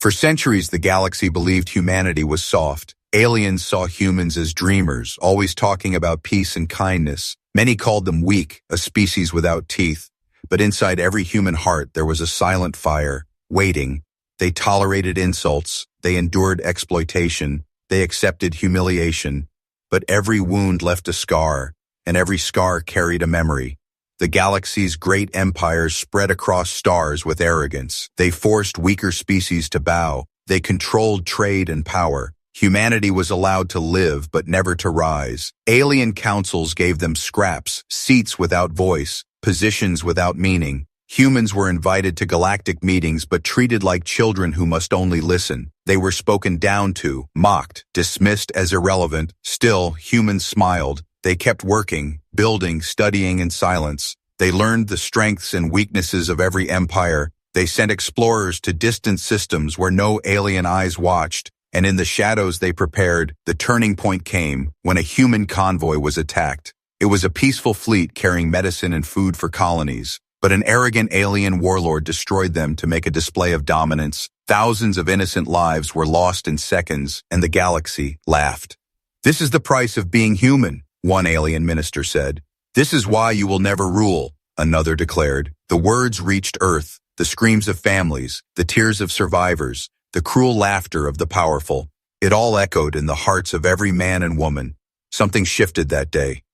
For centuries, the galaxy believed humanity was soft. Aliens saw humans as dreamers, always talking about peace and kindness. Many called them weak, a species without teeth. But inside every human heart there was a silent fire, waiting. They tolerated insults, they endured exploitation, they accepted humiliation. But every wound left a scar, and every scar carried a memory. The galaxy's great empires spread across stars with arrogance. They forced weaker species to bow. They controlled trade and power. Humanity was allowed to live, but never to rise. Alien councils gave them scraps, seats without voice, positions without meaning. Humans were invited to galactic meetings, but treated like children who must only listen. They were spoken down to, mocked, dismissed as irrelevant. Still, humans smiled. They kept working, building, studying in silence. They learned the strengths and weaknesses of every empire. They sent explorers to distant systems where no alien eyes watched. And in the shadows they prepared, the turning point came when a human convoy was attacked. It was a peaceful fleet carrying medicine and food for colonies. But an arrogant alien warlord destroyed them to make a display of dominance. Thousands of innocent lives were lost in seconds, and the galaxy laughed. "This is the price of being human," one alien minister said. "This is why you will never rule," another declared. The words reached Earth, the screams of families, the tears of survivors, the cruel laughter of the powerful. It all echoed in the hearts of every man and woman. Something shifted that day.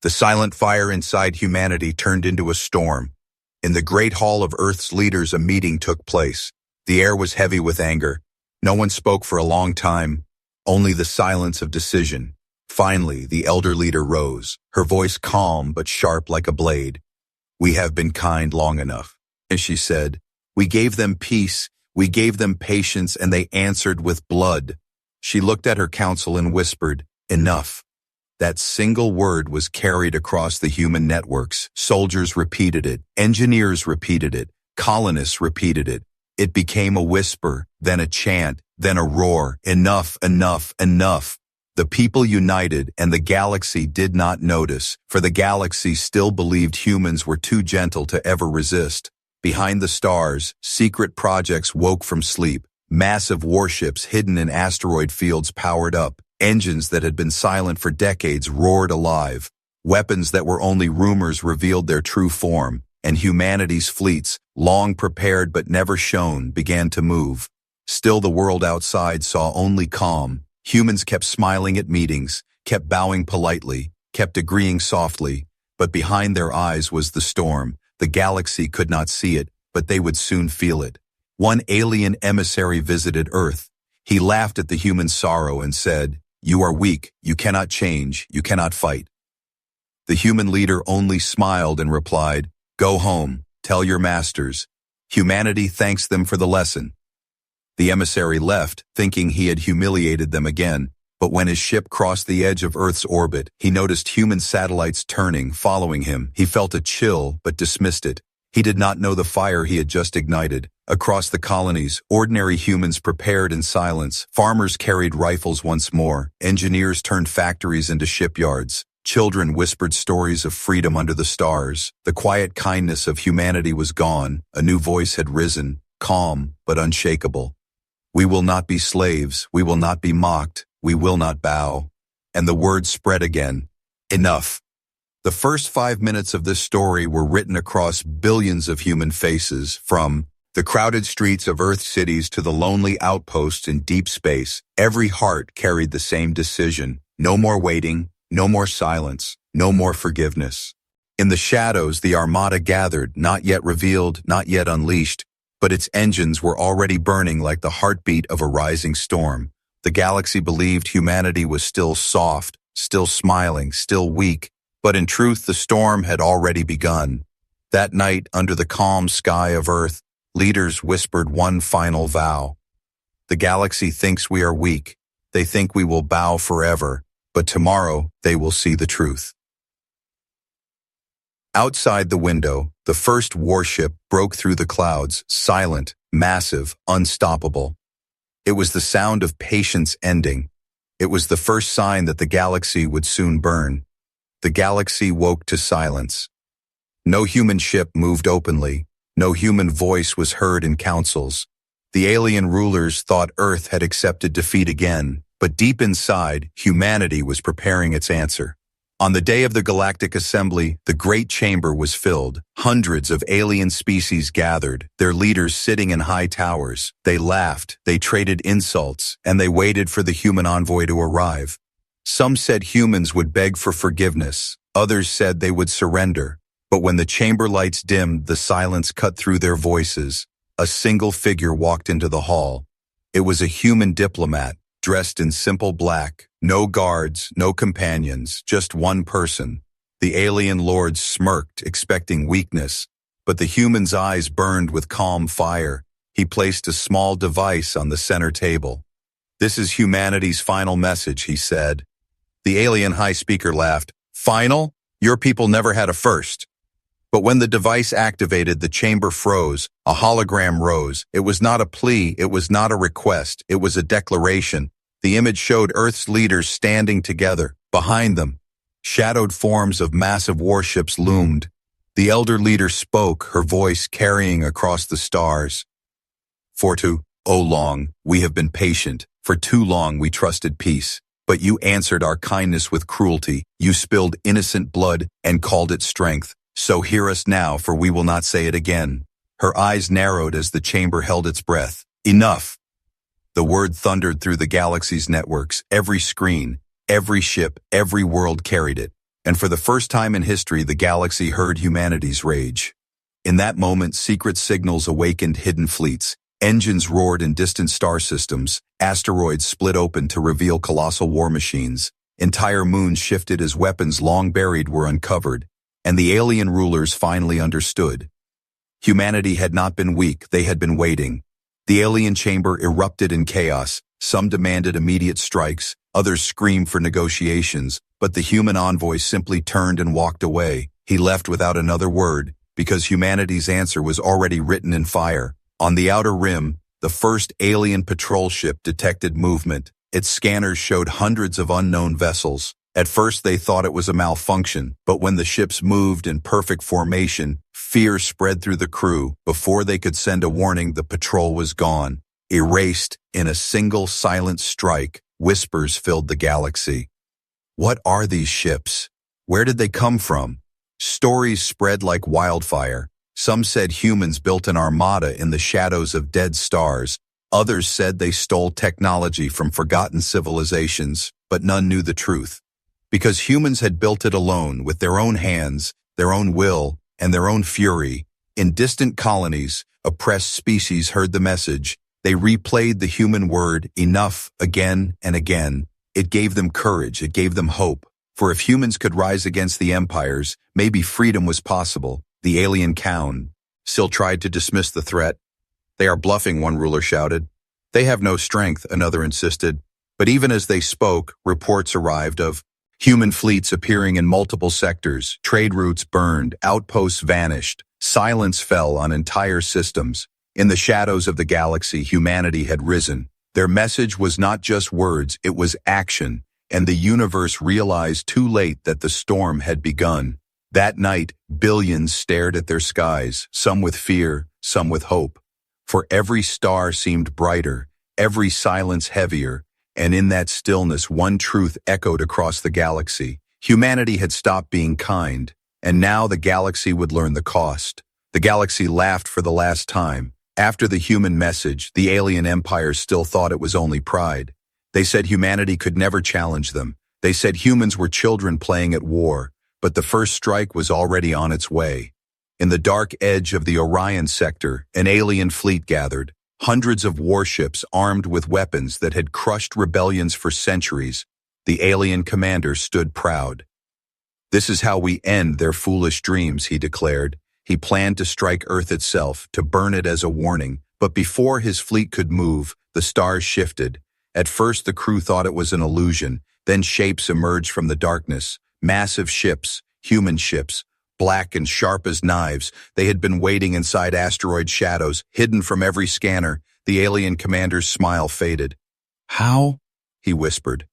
The silent fire inside humanity turned into a storm. In the great hall of Earth's leaders, a meeting took place. The air was heavy with anger. No one spoke for a long time, only the silence of decision. Finally, the elder leader rose, her voice calm but sharp like a blade. "We have been kind long enough," as she said. "We gave them peace. We gave them patience, and they answered with blood." She looked at her council and whispered, "Enough." That single word was carried across the human networks. Soldiers repeated it, engineers repeated it, colonists repeated it. It became a whisper, then a chant, then a roar. Enough, enough, enough. The people united, and the galaxy did not notice, for the galaxy still believed humans were too gentle to ever resist. Behind the stars, secret projects woke from sleep. Massive warships hidden in asteroid fields powered up. Engines that had been silent for decades roared alive. Weapons that were only rumors revealed their true form, and humanity's fleets, long prepared but never shown, began to move. Still, the world outside saw only calm. Humans kept smiling at meetings, kept bowing politely, kept agreeing softly, but behind their eyes was the storm. The galaxy could not see it, but they would soon feel it. One alien emissary visited Earth. He laughed at the human sorrow and said, "You are weak, you cannot change, you cannot fight." The human leader only smiled and replied, "Go home, tell your masters. Humanity thanks them for the lesson." The emissary left, thinking he had humiliated them again, but when his ship crossed the edge of Earth's orbit, he noticed human satellites turning, following him. He felt a chill, but dismissed it. He did not know the fire he had just ignited. Across the colonies, ordinary humans prepared in silence. Farmers carried rifles once more. Engineers turned factories into shipyards. Children whispered stories of freedom under the stars. The quiet kindness of humanity was gone. A new voice had risen, calm but unshakable. "We will not be slaves. We will not be mocked. We will not bow." And the word spread again. Enough. The first 5 minutes of this story were written across billions of human faces, from the crowded streets of Earth cities to the lonely outposts in deep space. Every heart carried the same decision. No more waiting, no more silence, no more forgiveness. In the shadows, the armada gathered, not yet revealed, not yet unleashed, but its engines were already burning like the heartbeat of a rising storm. The galaxy believed humanity was still soft, still smiling, still weak, but in truth the storm had already begun. That night, under the calm sky of Earth, leaders whispered one final vow. The galaxy thinks we are weak. They think we will bow forever, but tomorrow they will see the truth. Outside the window, the first warship broke through the clouds, silent, massive, unstoppable. It was the sound of patience ending. It was the first sign that the galaxy would soon burn. The galaxy woke to silence. No human ship moved openly. No human voice was heard in councils. The alien rulers thought Earth had accepted defeat again, but deep inside, humanity was preparing its answer. On the day of the Galactic Assembly, the Great Chamber was filled. Hundreds of alien species gathered, their leaders sitting in high towers. They laughed, they traded insults, and they waited for the human envoy to arrive. Some said humans would beg for forgiveness. Others said they would surrender. But when the chamber lights dimmed, the silence cut through their voices. A single figure walked into the hall. It was a human diplomat, dressed in simple black. No guards, no companions, just one person. The alien lord smirked, expecting weakness, but the human's eyes burned with calm fire. He placed a small device on the center table. "This is humanity's final message," he said. The alien high speaker laughed. "Final? Your people never had a first." But when the device activated, the chamber froze. A hologram rose. It was not a plea, it was not a request, it was a declaration. The image showed Earth's leaders standing together. Behind them, shadowed forms of massive warships loomed. The elder leader spoke, her voice carrying across the stars. "For too long, we have been patient. For too long, we trusted peace. But you answered our kindness with cruelty. You spilled innocent blood and called it strength. So hear us now, for we will not say it again." Her eyes narrowed as the chamber held its breath. "Enough." The word thundered through the galaxy's networks. Every screen, every ship, every world carried it. And for the first time in history, the galaxy heard humanity's rage. In that moment, secret signals awakened hidden fleets. Engines roared in distant star systems. Asteroids split open to reveal colossal war machines. Entire moons shifted as weapons long buried were uncovered. And the alien rulers finally understood. Humanity had not been weak, they had been waiting. The alien chamber erupted in chaos. Some demanded immediate strikes, others screamed for negotiations, but the human envoy simply turned and walked away. He left without another word, because humanity's answer was already written in fire. On the outer rim, the first alien patrol ship detected movement. Its scanners showed hundreds of unknown vessels. At first they thought it was a malfunction, but when the ships moved in perfect formation, fear spread through the crew. Before they could send a warning, the patrol was gone. Erased in a single silent strike, whispers filled the galaxy. What are these ships? Where did they come from? Stories spread like wildfire. Some said humans built an armada in the shadows of dead stars. Others said they stole technology from forgotten civilizations, but none knew the truth. Because humans had built it alone with their own hands, their own will, and their own fury. In distant colonies, oppressed species heard the message. They replayed the human word, enough, again and again. It gave them courage, it gave them hope. For if humans could rise against the empires, maybe freedom was possible. The alien count still tried to dismiss the threat. "They are bluffing," one ruler shouted. "They have no strength," another insisted. But even as they spoke, reports arrived of human fleets appearing in multiple sectors. Trade routes burned, outposts vanished. Silence fell on entire systems. In the shadows of the galaxy, humanity had risen. Their message was not just words, it was action. And the universe realized too late that the storm had begun. That night, billions stared at their skies, some with fear, some with hope. For every star seemed brighter, every silence heavier, and in that stillness one truth echoed across the galaxy. Humanity had stopped being kind, and now the galaxy would learn the cost. The galaxy laughed for the last time. After the human message, the alien empires still thought it was only pride. They said humanity could never challenge them. They said humans were children playing at war, but the first strike was already on its way. In the dark edge of the Orion sector, an alien fleet gathered. Hundreds of warships armed with weapons that had crushed rebellions for centuries. The alien commander stood proud. "This is how we end their foolish dreams," he declared. He planned to strike Earth itself, to burn it as a warning. But before his fleet could move, the stars shifted. At first the crew thought it was an illusion. Then shapes emerged from the darkness. Massive ships, human ships, black and sharp as knives. They had been waiting inside asteroid shadows, hidden from every scanner. The alien commander's smile faded. "How?" he whispered.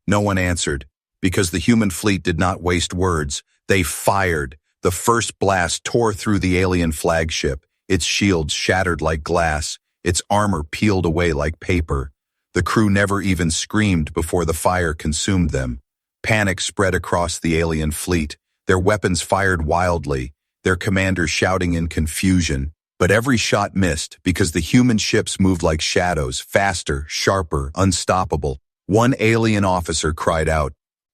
No one answered, because the human fleet did not waste words. They fired. The first blast tore through the alien flagship. Its shields shattered like glass. its armor peeled away like paper. The crew never even screamed before the fire consumed them. Panic spread across the alien fleet, their weapons fired wildly, their commander shouting in confusion. But every shot missed because the human ships moved like shadows, faster, sharper, unstoppable. One alien officer cried out.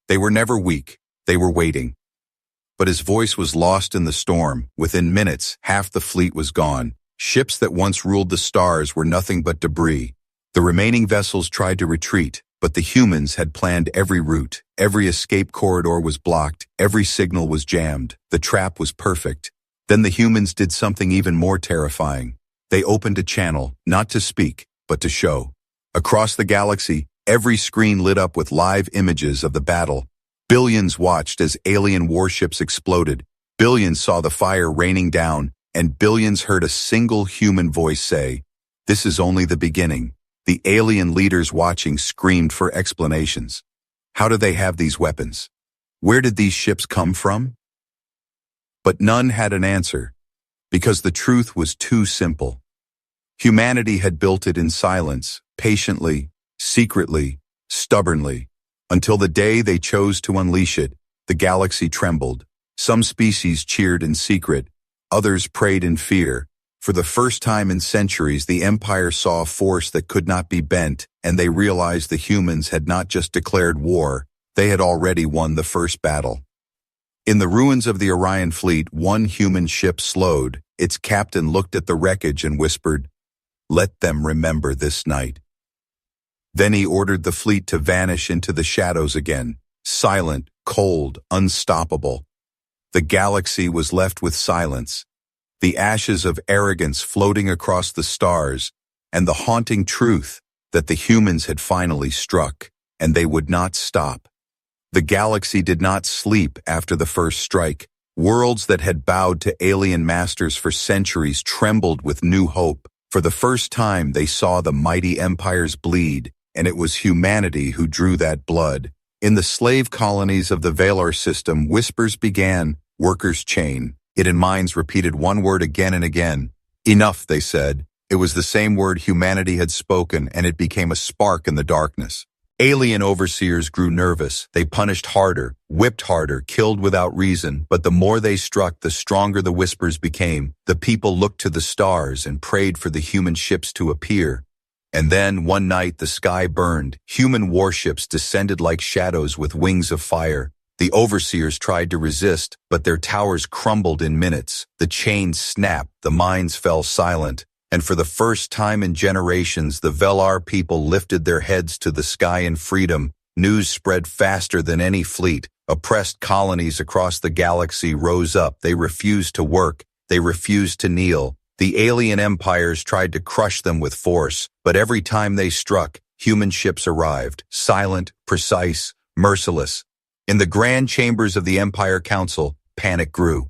They were never weak, they were waiting. But his voice was lost in the storm. Within minutes, half the fleet was gone. Ships that once ruled the stars were nothing but debris. The remaining vessels tried to retreat, but the humans had planned every route. Every escape corridor was blocked, every signal was jammed. The trap was perfect. Then the humans did something even more terrifying. They opened a channel, not to speak, but to show. Across the galaxy, every screen lit up with live images of the battle. Billions watched as alien warships exploded. Billions saw the fire raining down, and billions heard a single human voice say, "This is only the beginning." The alien leaders watching screamed for explanations. How do they have these weapons? Where did these ships come from? But none had an answer, because the truth was too simple. Humanity had built it in silence, patiently, secretly, stubbornly. Until the day they chose to unleash it, the galaxy trembled. Some species cheered in secret, others prayed in fear. For the first time in centuries, the Empire saw a force that could not be bent, and they realized the humans had not just declared war, they had already won the first battle. In the ruins of the Orion fleet, one human ship slowed. Its captain looked at the wreckage and whispered, "Let them remember this night." Then he ordered the fleet to vanish into the shadows again, silent, cold, unstoppable. The galaxy was left with silence, the ashes of arrogance floating across the stars, and the haunting truth that the humans had finally struck, and they would not stop. The galaxy did not sleep after the first strike. Worlds that had bowed to alien masters for centuries trembled with new hope. For the first time, they saw the mighty empires bleed, and it was humanity who drew that blood. In the slave colonies of the Valor system, whispers began, workers' chain. Hidden minds repeated one word again and again. Enough, they said. It was the same word humanity had spoken, and it became a spark in the darkness. Alien overseers grew nervous. They punished harder, whipped harder, killed without reason. But the more they struck, the stronger the whispers became. The people looked to the stars and prayed for the human ships to appear. And then, one night, the sky burned. Human warships descended like shadows with wings of fire. The overseers tried to resist, but their towers crumbled in minutes. The chains snapped, the mines fell silent. And for the first time in generations, the Velar people lifted their heads to the sky in freedom. News spread faster than any fleet. Oppressed colonies across the galaxy rose up. They refused to work. They refused to kneel. The alien empires tried to crush them with force, but every time they struck, human ships arrived, silent, precise, merciless. In the grand chambers of the Empire Council, panic grew.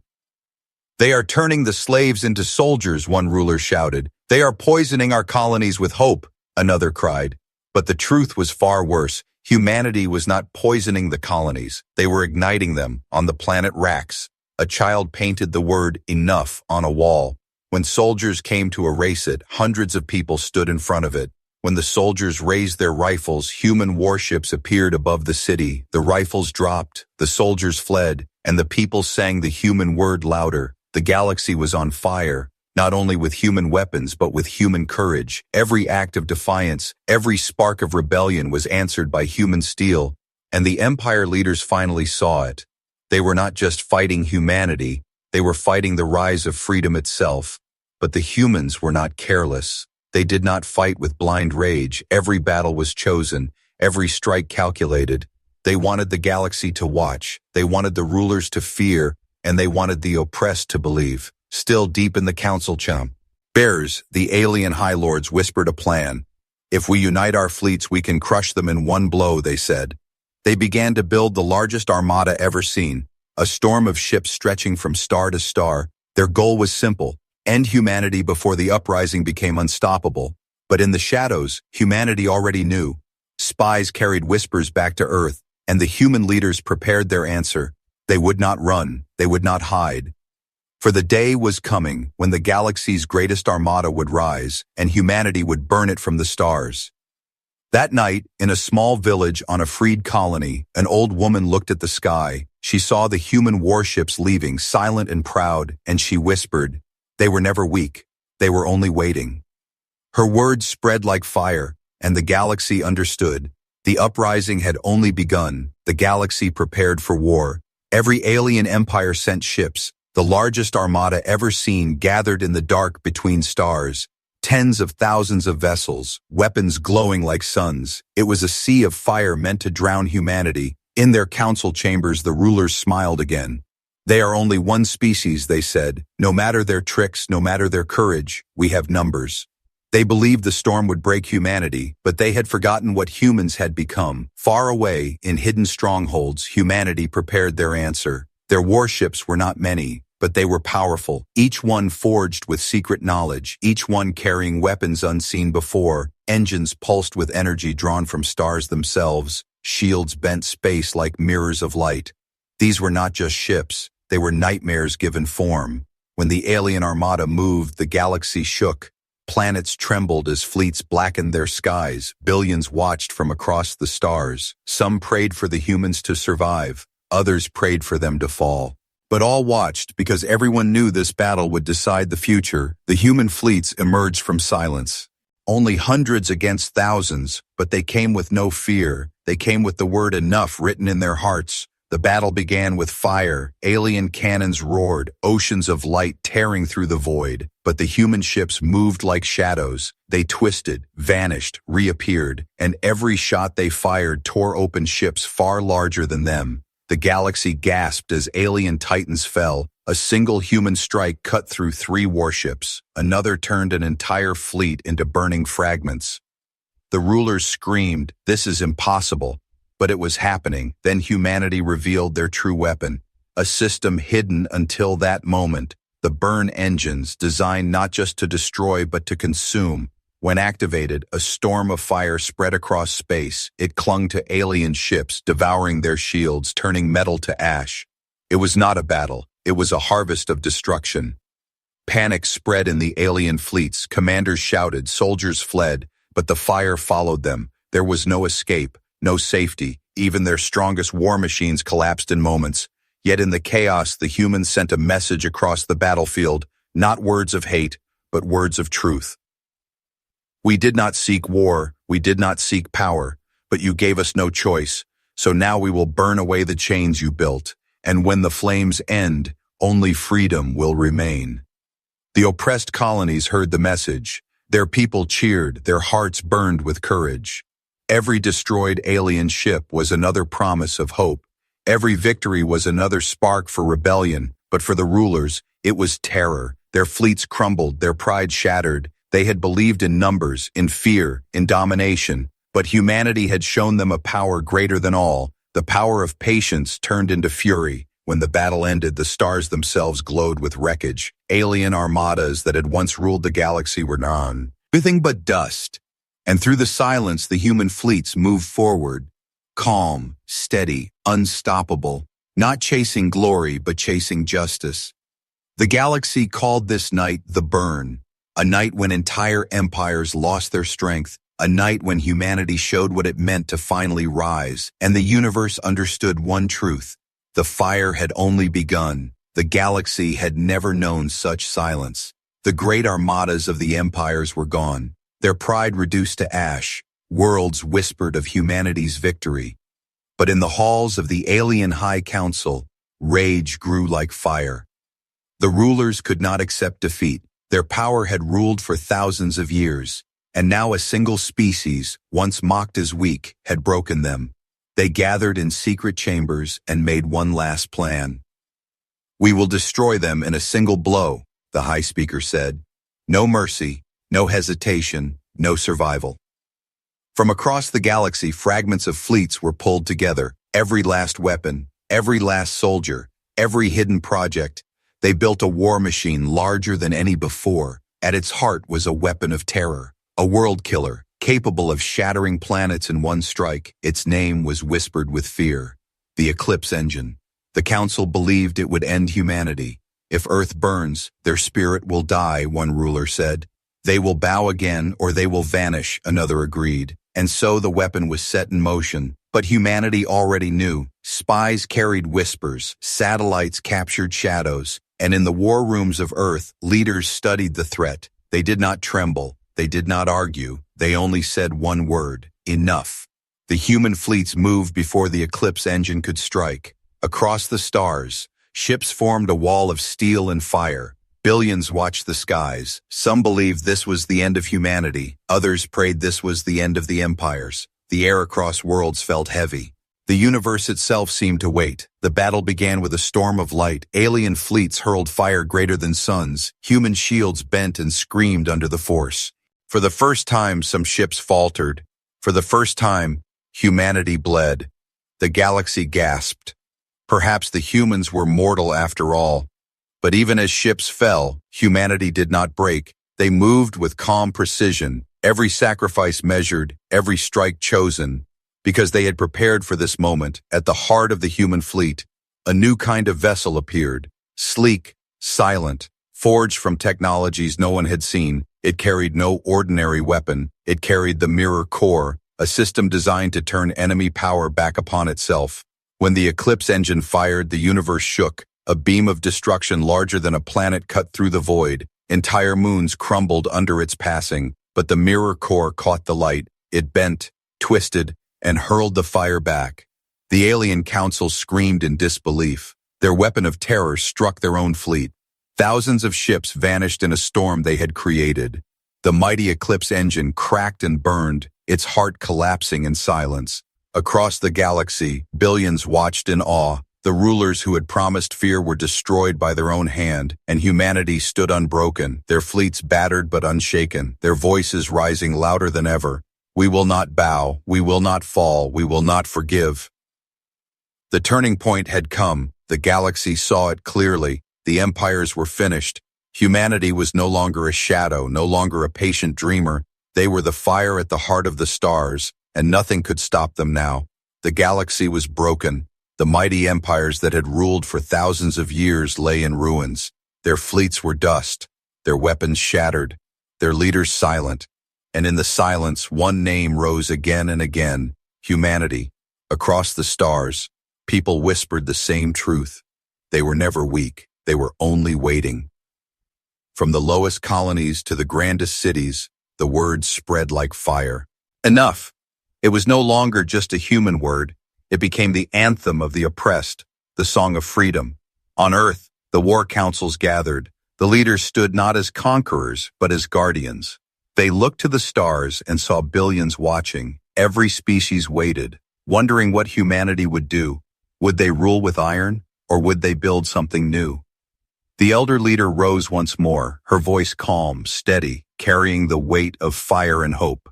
"They are turning the slaves into soldiers," one ruler shouted. "They are poisoning our colonies with hope," another cried. But the truth was far worse. Humanity was not poisoning the colonies. They were igniting them on the planet Rax. A child painted the word "enough" on a wall. When soldiers came to erase it, hundreds of people stood in front of it. When the soldiers raised their rifles, human warships appeared above the city. The rifles dropped, the soldiers fled, and the people sang the human word louder. The galaxy was on fire, not only with human weapons, but with human courage. Every act of defiance, every spark of rebellion was answered by human steel, and the Empire leaders finally saw it. They were not just fighting humanity, they were fighting the rise of freedom itself. But the humans were not careless. They did not fight with blind rage. Every battle was chosen, every strike calculated. They wanted the galaxy to watch, they wanted the rulers to fear, and they wanted the oppressed to believe. Still deep in the council chambers, the alien high lords whispered a plan. "If we unite our fleets, we can crush them in one blow," they said. They began to build the largest armada ever seen, a storm of ships stretching from star to star. Their goal was simple: end humanity before the uprising became unstoppable. But in the shadows, humanity already knew. Spies carried whispers back to Earth, and the human leaders prepared their answer. They would not run, they would not hide. For the day was coming when the galaxy's greatest armada would rise, and humanity would burn it from the stars. That night, in a small village on a freed colony, an old woman looked at the sky. She saw the human warships leaving, silent and proud, and she whispered, "They were never weak. They were only waiting." Her words spread like fire, and the galaxy understood. The uprising had only begun. The galaxy prepared for war. Every alien empire sent ships. The largest armada ever seen gathered in the dark between stars. Tens of thousands of vessels, weapons glowing like suns. It was a sea of fire meant to drown humanity. In their council chambers, the rulers smiled again. "They are only one species," they said. "No matter their tricks, no matter their courage, we have numbers." They believed the storm would break humanity, but they had forgotten what humans had become. Far away, in hidden strongholds, humanity prepared their answer. Their warships were not many, but they were powerful, each one forged with secret knowledge, each one carrying weapons unseen before, engines pulsed with energy drawn from stars themselves, shields bent space like mirrors of light. These were not just ships, they were nightmares given form. When the alien armada moved, the galaxy shook. Planets trembled as fleets blackened their skies. Billions watched from across the stars. Some prayed for the humans to survive, others prayed for them to fall. But all watched because everyone knew this battle would decide the future. The human fleets emerged from silence. Only hundreds against thousands, but they came with no fear. They came with the word enough written in their hearts. The battle began with fire. Alien cannons roared, oceans of light tearing through the void. But the human ships moved like shadows. They twisted, vanished, reappeared, and every shot they fired tore open ships far larger than them. The galaxy gasped as alien titans fell. A single human strike cut through 3 warships. Another turned an entire fleet into burning fragments. The rulers screamed, "This is impossible." But it was happening. Then humanity revealed their true weapon. A system hidden until that moment. The burn engines, designed not just to destroy but to consume. When activated, a storm of fire spread across space. It clung to alien ships, devouring their shields, turning metal to ash. It was not a battle. It was a harvest of destruction. Panic spread in the alien fleets. Commanders shouted, soldiers fled, but the fire followed them. There was no escape, no safety. Even their strongest war machines collapsed in moments. Yet in the chaos, the humans sent a message across the battlefield, not words of hate, but words of truth. "We did not seek war, we did not seek power, but you gave us no choice, so now we will burn away the chains you built, and when the flames end, only freedom will remain." The oppressed colonies heard the message. Their people cheered, their hearts burned with courage. Every destroyed alien ship was another promise of hope. Every victory was another spark for rebellion, but for the rulers, it was terror. Their fleets crumbled, their pride shattered. They had believed in numbers, in fear, in domination, but humanity had shown them a power greater than all. The power of patience turned into fury. When the battle ended, the stars themselves glowed with wreckage. Alien armadas that had once ruled the galaxy were gone, nothing but dust. And through the silence, the human fleets moved forward, calm, steady, unstoppable, not chasing glory, but chasing justice. The galaxy called this night the Burn. A night when entire empires lost their strength, a night when humanity showed what it meant to finally rise, and the universe understood one truth. The fire had only begun. The galaxy had never known such silence. The great armadas of the empires were gone, their pride reduced to ash. Worlds whispered of humanity's victory. But in the halls of the alien High Council, rage grew like fire. The rulers could not accept defeat. Their power had ruled for thousands of years, and now a single species, once mocked as weak, had broken them. They gathered in secret chambers and made one last plan. "We will destroy them in a single blow," the High Speaker said. "No mercy, no hesitation, no survival." From across the galaxy, fragments of fleets were pulled together. Every last weapon, every last soldier, every hidden project. They built a war machine larger than any before. At its heart was a weapon of terror, a world killer, capable of shattering planets in one strike. Its name was whispered with fear: the Eclipse Engine. The Council believed it would end humanity, If Earth burns, their spirit will die, one ruler said. They will bow again or they will vanish, another agreed. And so the weapon was set in motion. But humanity already knew. Spies carried whispers, satellites captured shadows, and in the war rooms of Earth, leaders studied the threat. They did not tremble. They did not argue. They only said one word: enough. The human fleets moved before the eclipse engine could strike. Across the stars, ships formed a wall of steel and fire. Billions watched the skies. Some believed this was the end of humanity. Others prayed this was the end of the empires. The air across worlds felt heavy. The universe itself seemed to wait. The battle began with a storm of light. Alien fleets hurled fire greater than suns. Human shields bent and screamed under the force. For the first time, some ships faltered. For the first time, humanity bled. The galaxy gasped. Perhaps the humans were mortal after all. But even as ships fell, humanity did not break. They moved with calm precision, every sacrifice measured, every strike chosen, because they had prepared for this moment. At the heart of the human fleet, a new kind of vessel appeared, sleek, silent, forged from technologies no one had seen. It carried no ordinary weapon. It carried the Mirror Core, a system designed to turn enemy power back upon itself. When the Eclipse engine fired, the universe shook. A beam of destruction larger than a planet cut through the void. Entire moons crumbled under its passing, but the Mirror Core caught the light. It bent, twisted, and hurled the fire back. The alien council screamed in disbelief. Their weapon of terror struck their own fleet. Thousands of ships vanished in a storm they had created. The mighty Eclipse engine cracked and burned, its heart collapsing in silence. Across the galaxy, billions watched in awe. The rulers who had promised fear were destroyed by their own hand, and humanity stood unbroken, their fleets battered but unshaken, their voices rising louder than ever. We will not bow, we will not fall, we will not forgive. The turning point had come. The galaxy saw it clearly. The empires were finished. Humanity was no longer a shadow, no longer a patient dreamer. They were the fire at the heart of the stars, and nothing could stop them now. The galaxy was broken. The mighty empires that had ruled for thousands of years lay in ruins. Their fleets were dust, their weapons shattered, their leaders silent. And in the silence, one name rose again and again: humanity. Across the stars, people whispered the same truth. They were never weak, they were only waiting. From the lowest colonies to the grandest cities, the word spread like fire. Enough! It was no longer just a human word. It became the anthem of the oppressed, the song of freedom. On Earth, the war councils gathered. The leaders stood not as conquerors, but as guardians. They looked to the stars and saw billions watching. Every species waited, wondering what humanity would do. Would they rule with iron, or would they build something new? The elder leader rose once more, her voice calm, steady, carrying the weight of fire and hope.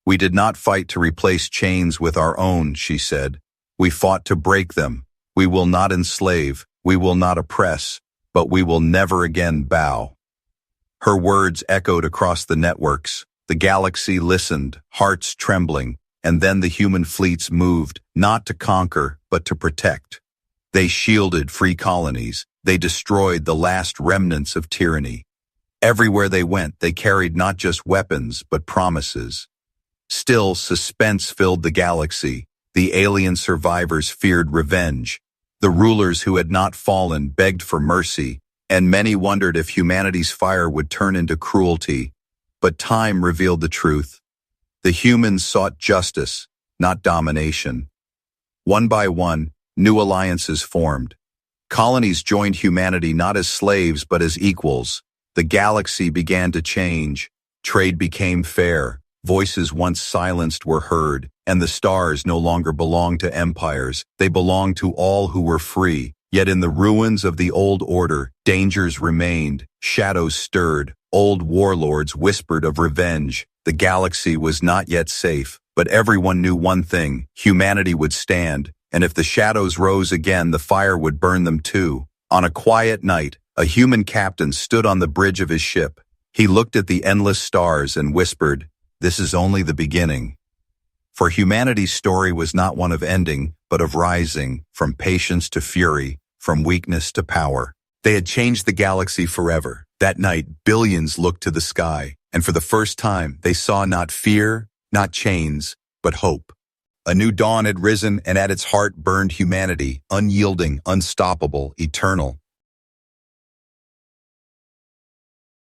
We did not fight to replace chains with our own, she said. We fought to break them. We will not enslave, we will not oppress, but we will never again bow. Her words echoed across the networks. The galaxy listened, hearts trembling, and then the human fleets moved, not to conquer, but to protect. They shielded free colonies. They destroyed the last remnants of tyranny. Everywhere they went, they carried not just weapons, but promises. Still, suspense filled the galaxy. The alien survivors feared revenge. The rulers who had not fallen begged for mercy, and many wondered if humanity's fire would turn into cruelty. But time revealed the truth. The humans sought justice, not domination. One by one, new alliances formed. Colonies joined humanity not as slaves but as equals. The galaxy began to change. Trade became fair. Voices once silenced were heard, and the stars no longer belonged to empires. They belonged to all who were free. Yet in the ruins of the old order, dangers remained, shadows stirred, old warlords whispered of revenge. The galaxy was not yet safe, but everyone knew one thing: humanity would stand, and if the shadows rose again, the fire would burn them too. On a quiet night, a human captain stood on the bridge of his ship. He looked at the endless stars and whispered, "This is only the beginning." For humanity's story was not one of ending, but of rising, from patience to fury, from weakness to power. They had changed the galaxy forever. That night, billions looked to the sky, and for the first time, they saw not fear, not chains, but hope. A new dawn had risen, and at its heart burned humanity, unyielding, unstoppable, eternal.